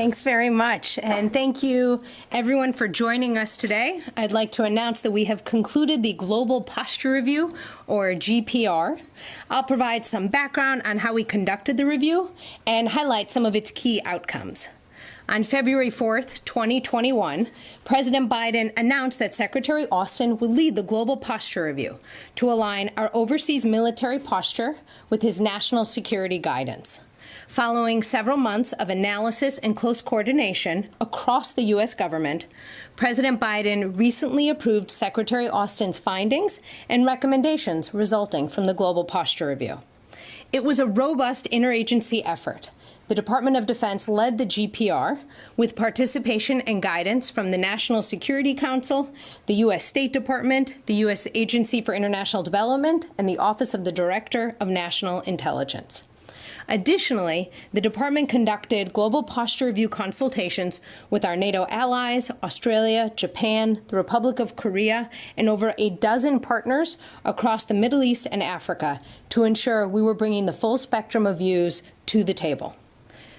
Thanks very much. And thank you, everyone, for joining us today. I'd like to announce that we have concluded the Global Posture Review, or GPR. I'll provide some background on how we conducted the review and highlight some of its key outcomes. On February 4th, 2021, President Biden announced that Secretary Austin would lead the Global Posture Review to align our overseas military posture with his national security guidance. Following several months of analysis and close coordination across the U.S. government, President Biden recently approved Secretary Austin's findings and recommendations resulting from the Global Posture Review. It was a robust interagency effort. The Department of Defense led the GPR with participation and guidance from the National Security Council, the U.S. State Department, the U.S. Agency for International Development, and the Office of the Director of National Intelligence. Additionally, the department conducted Global Posture Review consultations with our NATO allies, Australia, Japan, the Republic of Korea, and over a dozen partners across the Middle East and Africa to ensure we were bringing the full spectrum of views to the table.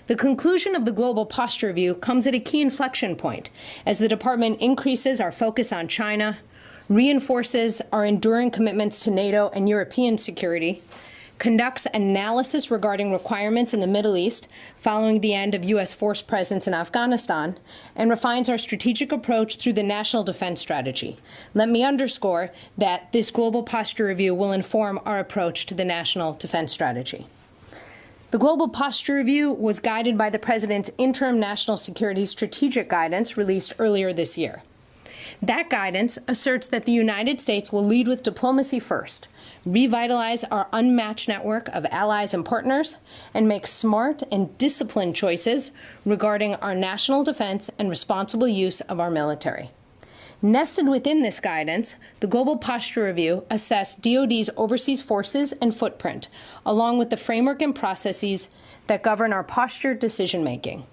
The conclusion of the Global Posture Review comes at a key inflection point as the department increases our focus on China, reinforces our enduring commitments to NATO and European security, conducts analysis regarding requirements in the Middle East following the end of U.S. force presence in Afghanistan, and refines our strategic approach through the National Defense Strategy. Let me underscore that this Global Posture Review will inform our approach to the National Defense Strategy. The Global Posture Review was guided by the President's interim national security strategic guidance released earlier this year. That guidance asserts that the United States will lead with diplomacy first, revitalize our unmatched network of allies and partners, and make smart and disciplined choices regarding our national defense and responsible use of our military. Nested within this guidance, the Global Posture Review assessed DoD's overseas forces and footprint, along with the framework and processes that govern our posture decision-making.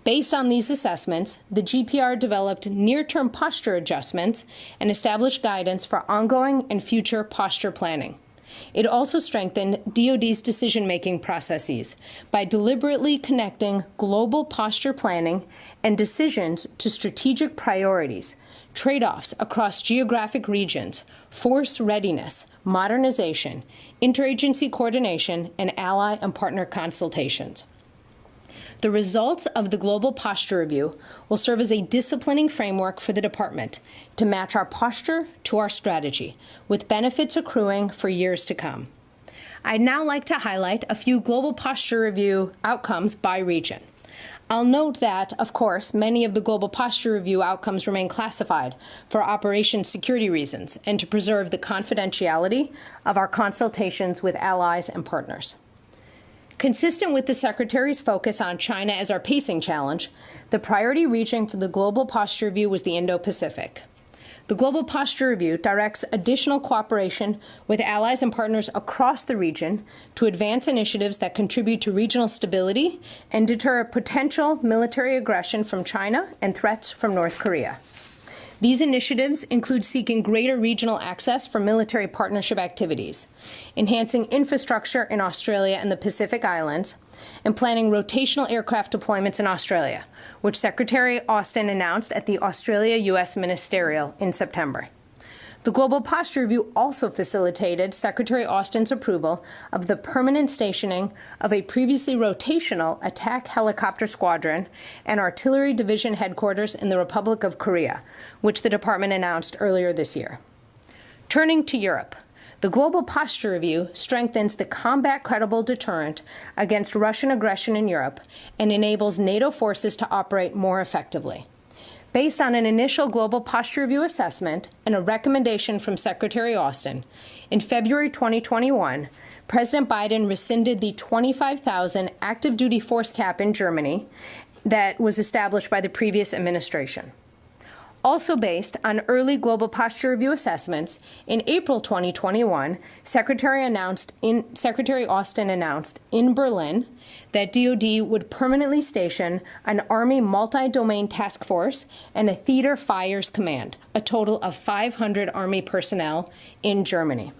Based on these assessments, the GPR developed near-term posture adjustments and established guidance for ongoing and future posture planning. It also strengthened DoD's decision-making processes by deliberately connecting global posture planning and decisions to strategic priorities, trade-offs across geographic regions, force readiness, modernization, interagency coordination, and ally and partner consultations. The results of the Global Posture Review will serve as a disciplining framework for the department to match our posture to our strategy, with benefits accruing for years to come. I'd now like to highlight a few Global Posture Review outcomes by region. I'll note that, of course, many of the Global Posture Review outcomes remain classified for operation security reasons and to preserve the confidentiality of our consultations with allies and partners. Consistent with the Secretary's focus on China as our pacing challenge, the priority region for the Global Posture Review was the Indo-Pacific. The Global Posture Review directs additional cooperation with allies and partners across the region to advance initiatives that contribute to regional stability and deter potential military aggression from China and threats from North Korea. These initiatives include seeking greater regional access for military partnership activities, enhancing infrastructure in Australia and the Pacific Islands, and planning rotational aircraft deployments in Australia, which Secretary Austin announced at the Australia-U.S. Ministerial in September. The Global Posture Review also facilitated Secretary Austin's approval of the permanent stationing of a previously rotational attack helicopter squadron and artillery division headquarters in the Republic of Korea, which the department announced earlier this year. Turning to Europe, the Global Posture Review strengthens the combat-credible deterrent against Russian aggression in Europe and enables NATO forces to operate more effectively. Based on an initial Global Posture Review assessment and a recommendation from Secretary Austin, in February 2021, President Biden rescinded the 25,000 active duty force cap in Germany that was established by the previous administration. Also based on early Global Posture Review assessments, in April 2021, Secretary Austin announced in Berlin that DoD would permanently station an Army multi-domain task force and a theater fires command, a total of 500 Army personnel in Germany.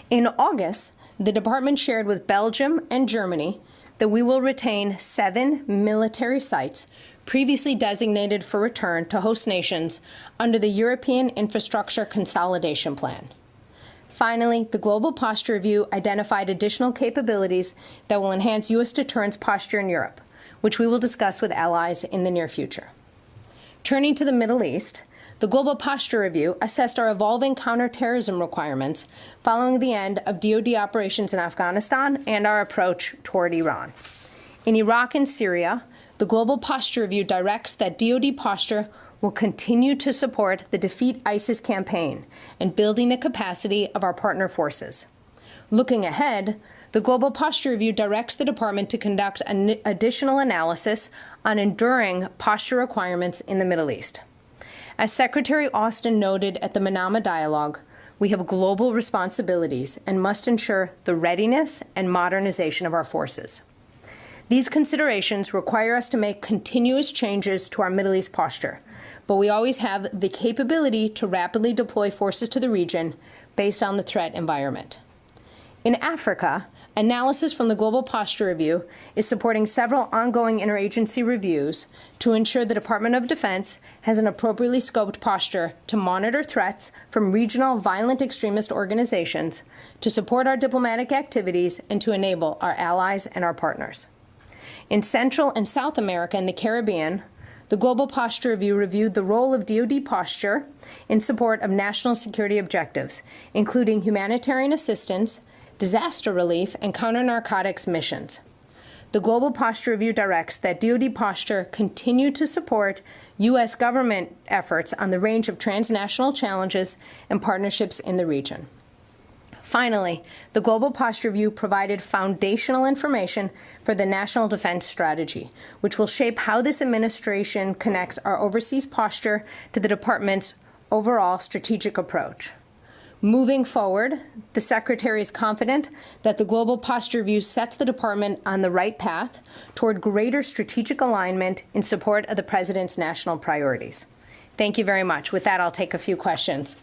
In August, the department shared with Belgium and Germany that we will retain 7 military sites previously designated for return to host nations under the European Infrastructure Consolidation Plan. Finally, the Global Posture Review identified additional capabilities that will enhance U.S. deterrence posture in Europe, which we will discuss with allies in the near future. Turning to the Middle East, the Global Posture Review assessed our evolving counterterrorism requirements following the end of DoD operations in Afghanistan and our approach toward Iran. In Iraq and Syria, the Global Posture Review directs that DoD posture will continue to support the Defeat ISIS campaign and building the capacity of our partner forces. Looking ahead, the Global Posture Review directs the Department to conduct an additional analysis on enduring posture requirements in the Middle East. As Secretary Austin noted at the Manama Dialogue, we have global responsibilities and must ensure the readiness and modernization of our forces. These considerations require us to make continuous changes to our Middle East posture, but we always have the capability to rapidly deploy forces to the region based on the threat environment. In Africa, analysis from the Global Posture Review is supporting several ongoing interagency reviews to ensure the Department of Defense has an appropriately scoped posture to monitor threats from regional violent extremist organizations, to support our diplomatic activities, and to enable our allies and our partners. In Central and South America and the Caribbean, the Global Posture Review reviewed the role of DoD posture in support of national security objectives, including humanitarian assistance, disaster relief, and counter-narcotics missions. The Global Posture Review directs that DoD posture continue to support U.S. government efforts on the range of transnational challenges and partnerships in the region. Finally, the Global Posture Review provided foundational information for the National Defense Strategy, which will shape how this administration connects our overseas posture to the Department's overall strategic approach. Moving forward, the Secretary is confident that the Global Posture Review sets the Department on the right path toward greater strategic alignment in support of the President's national priorities. Thank you very much. With that, I'll take a few questions.